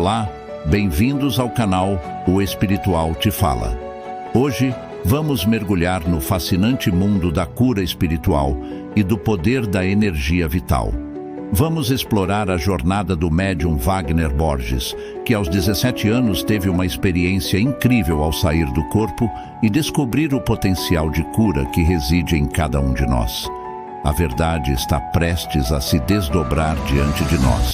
Olá, bem-vindos ao canal O Espiritual Te Fala. Hoje, vamos mergulhar no fascinante mundo da cura espiritual e do poder da energia vital. Vamos explorar a jornada do médium Wagner Borges, que aos 17 anos teve uma experiência incrível ao sair do corpo e descobrir o potencial de cura que reside em cada um de nós. A verdade está prestes a se desdobrar diante de nós.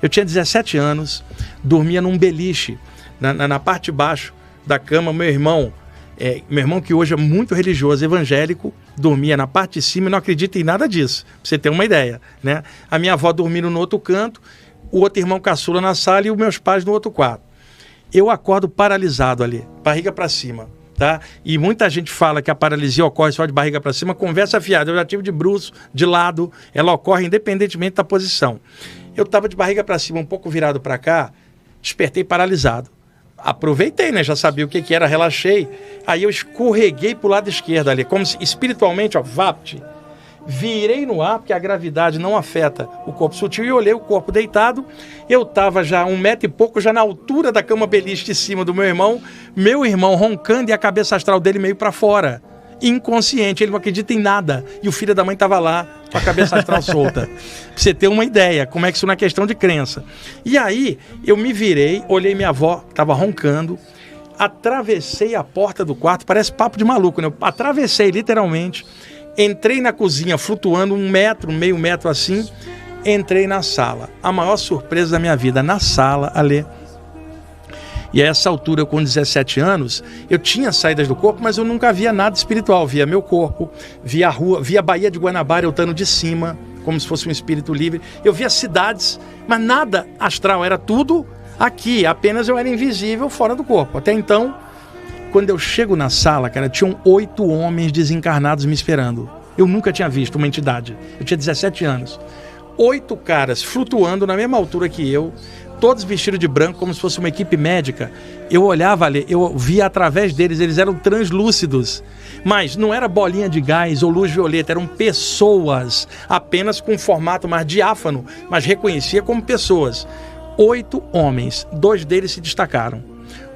Eu tinha 17 anos, dormia num beliche, na parte de baixo da cama. Meu irmão que hoje é muito religioso, evangélico, dormia na parte de cima e não acredita em nada disso, pra você ter uma ideia, né? A minha avó dormindo no outro canto, o outro irmão caçula na sala e os meus pais no outro quarto. Eu acordo paralisado ali, barriga para cima, tá? E muita gente fala que a paralisia ocorre só de barriga para cima, conversa fiada. Eu já tive de bruço, de lado, ela ocorre independentemente da posição. Eu estava de barriga para cima, um pouco virado para cá, despertei paralisado. Aproveitei, né? Já sabia o que era, relaxei. Aí eu escorreguei para o lado esquerdo ali, como se espiritualmente, ó, vapt. Virei no ar, porque a gravidade não afeta o corpo sutil, e olhei o corpo deitado. Eu estava já 1 metro e pouco, já na altura da cama beliche de cima do meu irmão roncando e a cabeça astral dele meio para fora. Inconsciente, ele não acredita em nada. E o filho da mãe estava lá, com a cabeça astral solta. Pra você ter uma ideia, como é que isso não é questão de crença. E aí, eu me virei, olhei minha avó, que estava roncando, atravessei a porta do quarto, parece papo de maluco, né? Eu atravessei literalmente, entrei na cozinha flutuando 1 metro, meio metro assim, entrei na sala. A maior surpresa da minha vida, na sala, Alê. E a essa altura, eu com 17 anos, eu tinha saídas do corpo, mas eu nunca via nada espiritual. Via meu corpo, via a rua, via a Baía de Guanabara, eu estando de cima, como se fosse um espírito livre. Eu via cidades, mas nada astral, era tudo aqui. Apenas eu era invisível fora do corpo. Até então, quando eu chego na sala, cara, tinham 8 homens desencarnados me esperando. Eu nunca tinha visto uma entidade. Eu tinha 17 anos. 8 caras flutuando na mesma altura que eu, todos vestidos de branco, como se fosse uma equipe médica. Eu olhava ali, eu via através deles, eles eram translúcidos. Mas não era bolinha de gás ou luz violeta, eram pessoas, apenas com um formato mais diáfano, mas reconhecia como pessoas. 8 homens, 2 deles se destacaram.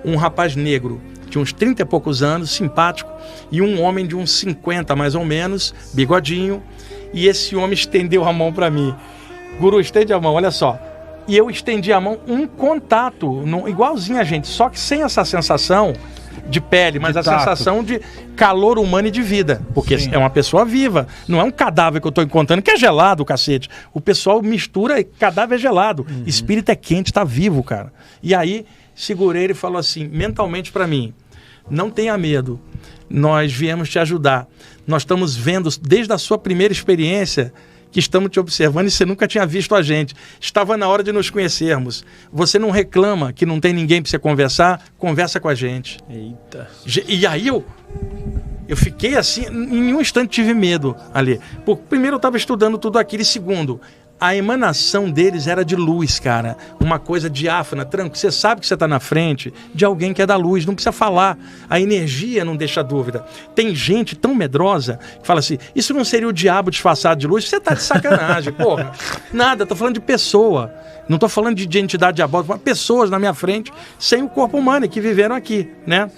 Um rapaz negro, de uns 30 e poucos anos, simpático, e um homem de uns 50 mais ou menos, bigodinho, e esse homem estendeu a mão para mim. Guru, estende a mão, olha só. E eu estendi a mão, um contato, igualzinho a gente, só que sem essa sensação de pele, mas a sensação de calor humano e de vida. Porque é uma pessoa viva, não é um cadáver que eu estou encontrando, que é gelado, cacete. O pessoal mistura cadáver gelado. Espírito é quente, está vivo, cara. E aí, segurei ele e falou assim, mentalmente para mim, não tenha medo, nós viemos te ajudar. Nós estamos vendo, desde a sua primeira experiência, que estamos te observando e você nunca tinha visto a gente. Estava na hora de nos conhecermos. Você não reclama que não tem ninguém para você conversar? Conversa com a gente. Eita. E aí eu fiquei assim, em um instante tive medo ali. Primeiro eu estava estudando tudo aquilo e segundo, a emanação deles era de luz, cara. Uma coisa diáfana, tranquila. Você sabe que você está na frente de alguém que é da luz, não precisa falar. A energia não deixa dúvida. Tem gente tão medrosa que fala assim, isso não seria o diabo disfarçado de luz? Você tá de sacanagem, porra. Nada, tô falando de pessoa. Não tô falando de entidade diabólica, mas pessoas na minha frente, sem o corpo humano, que viveram aqui, né?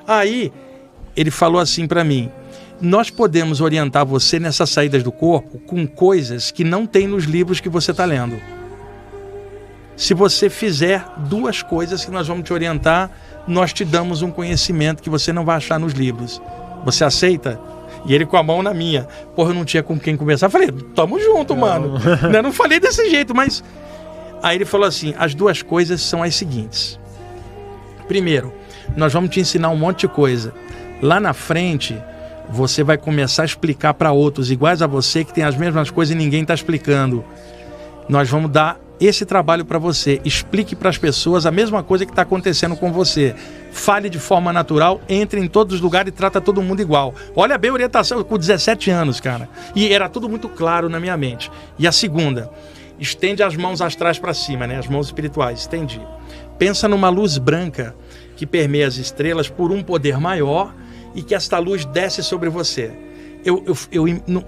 Aí, ele falou assim para mim, nós podemos orientar você nessas saídas do corpo com coisas que não tem nos livros que você está lendo. Se você fizer 2 coisas que nós vamos te orientar, nós te damos um conhecimento que você não vai achar nos livros. Você aceita? E ele com a mão na minha. Porra, eu não tinha com quem conversar. Eu falei, tamo junto, mano. Eu não falei desse jeito, mas... Aí ele falou assim, as 2 coisas são as seguintes. Primeiro, nós vamos te ensinar um monte de coisa. Lá na frente... você vai começar a explicar para outros iguais a você, que tem as mesmas coisas e ninguém está explicando. Nós vamos dar esse trabalho para você. Explique para as pessoas a mesma coisa que está acontecendo com você. Fale de forma natural, entre em todos os lugares e trata todo mundo igual. Olha bem a orientação, com 17 anos, cara. E era tudo muito claro na minha mente. E a segunda, estende as mãos astrais para cima, né? As mãos espirituais, estendi. Pensa numa luz branca que permeia as estrelas por um poder maior e que esta luz desce sobre você.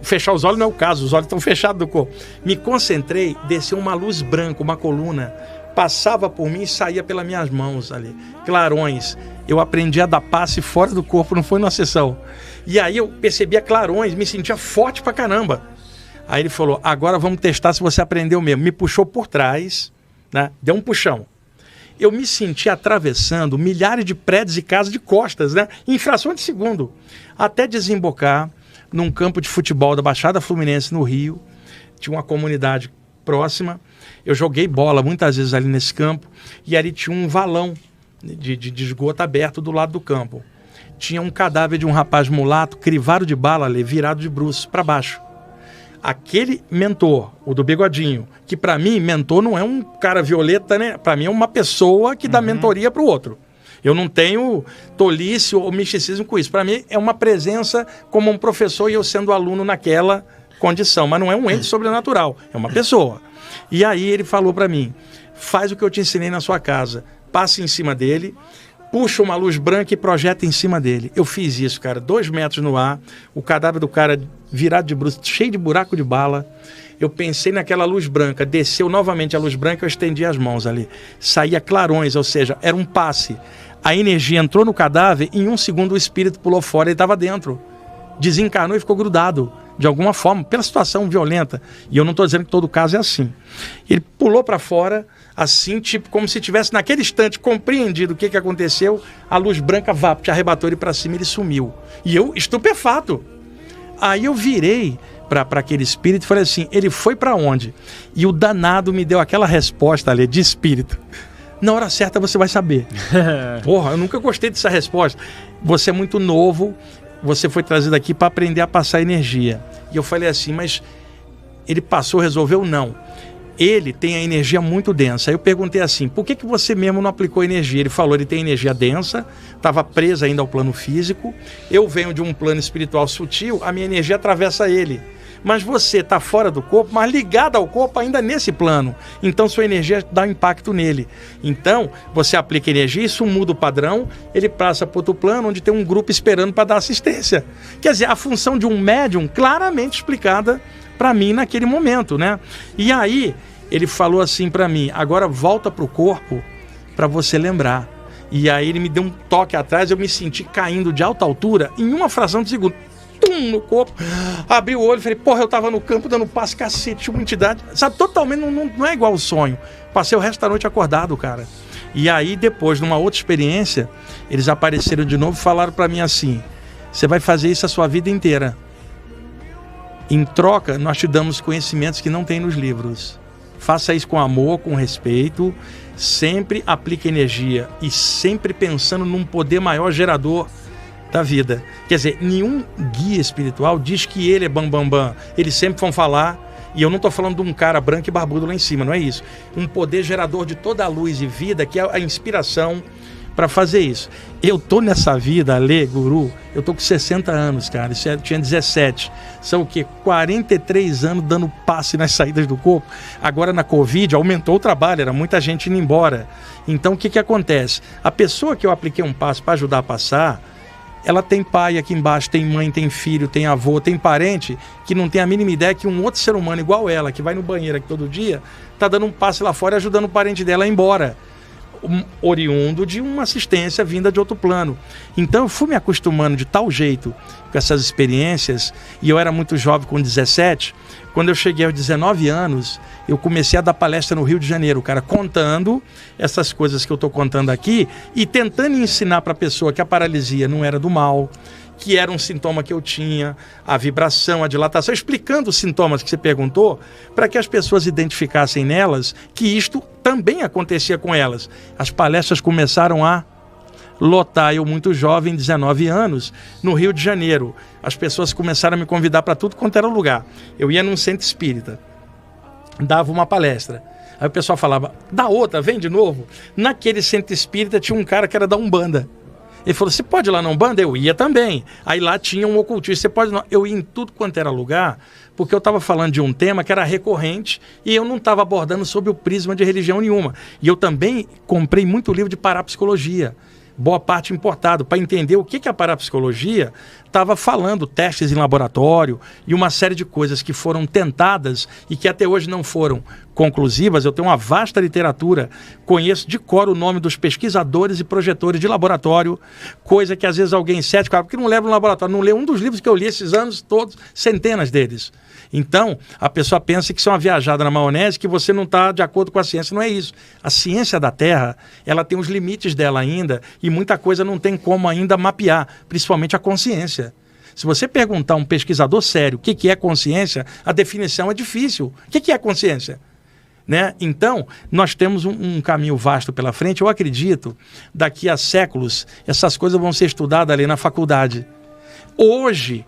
Fechar os olhos não é o caso, os olhos estão fechados do corpo. Me concentrei, desceu uma luz branca, uma coluna, passava por mim e saía pelas minhas mãos ali, clarões. Eu aprendi a dar passe fora do corpo, não foi numa sessão. E aí eu percebia clarões, me sentia forte pra caramba. Aí ele falou, agora vamos testar se você aprendeu mesmo. Me puxou por trás, né? Deu um puxão. Eu me senti atravessando milhares de prédios e casas de costas, né? Em fração de segundo, até desembocar num campo de futebol da Baixada Fluminense, no Rio. Tinha uma comunidade próxima. Eu joguei bola muitas vezes ali nesse campo. E ali tinha um valão de esgoto aberto do lado do campo. Tinha um cadáver de um rapaz mulato, crivado de bala ali, virado de bruços para baixo. Aquele mentor, o do bigodinho, que para mim, mentor não é um cara violeta, né? Para mim é uma pessoa que dá mentoria para o outro. Eu não tenho tolice ou misticismo com isso. Para mim é uma presença como um professor e eu sendo aluno naquela condição. Mas não é um ente sobrenatural, é uma pessoa. E aí ele falou para mim, faz o que eu te ensinei na sua casa. Passe em cima dele, puxa uma luz branca e projeta em cima dele. Eu fiz isso, cara, 2 metros no ar, o cadáver do cara virado de bruços, cheio de buraco de bala. Eu pensei naquela luz branca, desceu novamente a luz branca, eu estendi as mãos ali. Saía clarões, ou seja, era um passe. A energia entrou no cadáver, em 1 segundo o espírito pulou fora, ele estava dentro. Desencarnou e ficou grudado, de alguma forma, pela situação violenta. E eu não estou dizendo que todo caso é assim. Ele pulou para fora, assim, tipo, como se tivesse naquele instante compreendido o que aconteceu, a luz branca te arrebatou ele para cima e ele sumiu. E eu, estupefato. Aí eu virei para aquele espírito e falei assim, ele foi para onde? E o danado me deu aquela resposta ali, de espírito. Na hora certa você vai saber. Porra, eu nunca gostei dessa resposta. Você é muito novo, você foi trazido aqui para aprender a passar energia. E eu falei assim, mas ele passou, resolveu? Não. Ele tem a energia muito densa. Aí eu perguntei assim, por que você mesmo não aplicou energia? Ele falou, ele tem energia densa, estava preso ainda ao plano físico. Eu venho de um plano espiritual sutil, a minha energia atravessa ele. Mas você está fora do corpo, mas ligado ao corpo ainda nesse plano. Então sua energia dá um impacto nele. Então você aplica energia, isso muda o padrão, ele passa para outro plano onde tem um grupo esperando para dar assistência. Quer dizer, a função de um médium claramente explicada para mim naquele momento, né? E aí ele falou assim para mim, agora volta para o corpo para você lembrar. E aí ele me deu um toque atrás, eu me senti caindo de alta altura em uma fração de segundo. Tum, no corpo, abri o olho e falei, porra, eu tava no campo dando passe, cacete, uma entidade, sabe, totalmente, não é igual ao sonho. Passei o resto da noite acordado, cara. E aí depois, numa outra experiência, eles apareceram de novo e falaram pra mim assim, você vai fazer isso a sua vida inteira. Em troca, nós te damos conhecimentos que não tem nos livros. Faça isso com amor, com respeito, sempre aplique energia e sempre pensando num poder maior gerador da vida. Quer dizer, nenhum guia espiritual diz que ele é bam. Eles sempre vão falar, e eu não estou falando de um cara branco e barbudo lá em cima, não é isso. Um poder gerador de toda a luz e vida, que é a inspiração para fazer isso. Eu tô nessa vida, Ale, guru, eu tô com 60 anos, cara, eu tinha 17. São o quê? 43 anos dando passe nas saídas do corpo. Agora na Covid aumentou o trabalho, era muita gente indo embora. Então o que acontece? A pessoa que eu apliquei um passe para ajudar a passar, ela tem pai aqui embaixo, tem mãe, tem filho, tem avô, tem parente que não tem a mínima ideia que um outro ser humano igual ela, que vai no banheiro aqui todo dia, tá dando um passe lá fora e ajudando o parente dela a ir embora. Oriundo de uma assistência vinda de outro plano. Então eu fui me acostumando de tal jeito com essas experiências, e eu era muito jovem, com 17, quando eu cheguei aos 19 anos, eu comecei a dar palestra no Rio de Janeiro, cara, contando essas coisas que eu estou contando aqui e tentando ensinar para a pessoa que a paralisia não era do mal, que era um sintoma que eu tinha, a vibração, a dilatação, explicando os sintomas que você perguntou, para que as pessoas identificassem nelas que isto também acontecia com elas. As palestras começaram a lotar, eu muito jovem, 19 anos, no Rio de Janeiro. As pessoas começaram a me convidar para tudo quanto era lugar. Eu ia num centro espírita, dava uma palestra. Aí o pessoal falava, dá outra, vem de novo. Naquele centro espírita tinha um cara que era da Umbanda. Ele falou, você pode ir lá na Umbanda? Eu ia também. Aí lá tinha um ocultista, você pode ir? Eu ia em tudo quanto era lugar, porque eu estava falando de um tema que era recorrente e eu não estava abordando sob o prisma de religião nenhuma. E eu também comprei muito livro de parapsicologia, boa parte importado, para entender o que a parapsicologia estava falando, testes em laboratório e uma série de coisas que foram tentadas e que até hoje não foram conclusivas. Eu tenho uma vasta literatura, conheço de cor o nome dos pesquisadores e projetores de laboratório, coisa que às vezes alguém cético, porque não leva no laboratório, não lê um dos livros que eu li esses anos todos, centenas deles. Então, a pessoa pensa que isso é uma viajada na maionese, que você não está de acordo com a ciência. Não é isso. A ciência da Terra, ela tem os limites dela ainda e muita coisa não tem como ainda mapear, principalmente a consciência. Se você perguntar a um pesquisador sério o que é consciência, a definição é difícil. O que é consciência? Né? Então, nós temos um caminho vasto pela frente. Eu acredito, daqui a séculos, essas coisas vão ser estudadas ali na faculdade. Hoje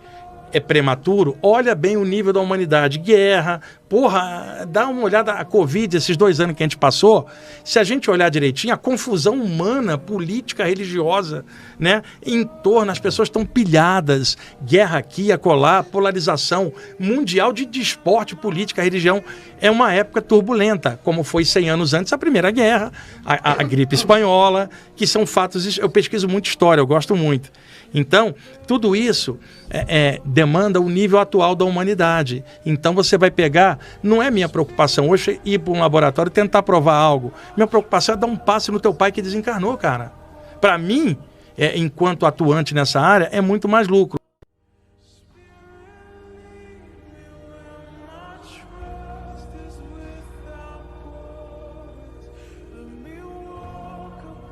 é prematuro, olha bem o nível da humanidade. Guerra, porra, dá uma olhada a Covid, esses 2 anos que a gente passou. Se a gente olhar direitinho, a confusão humana, política, religiosa, né? Em torno, as pessoas estão pilhadas. Guerra aqui, acolá, polarização mundial de esporte, política, religião. É uma época turbulenta, como foi 100 anos antes a Primeira Guerra, a gripe espanhola, que são fatos. Eu pesquiso muito história, eu gosto muito. Então, tudo isso demanda o nível atual da humanidade. Então, você vai pegar... Não é minha preocupação hoje ir para um laboratório e tentar provar algo. Minha preocupação é dar um passe no teu pai que desencarnou, cara. Para mim, enquanto atuante nessa área, é muito mais lucro.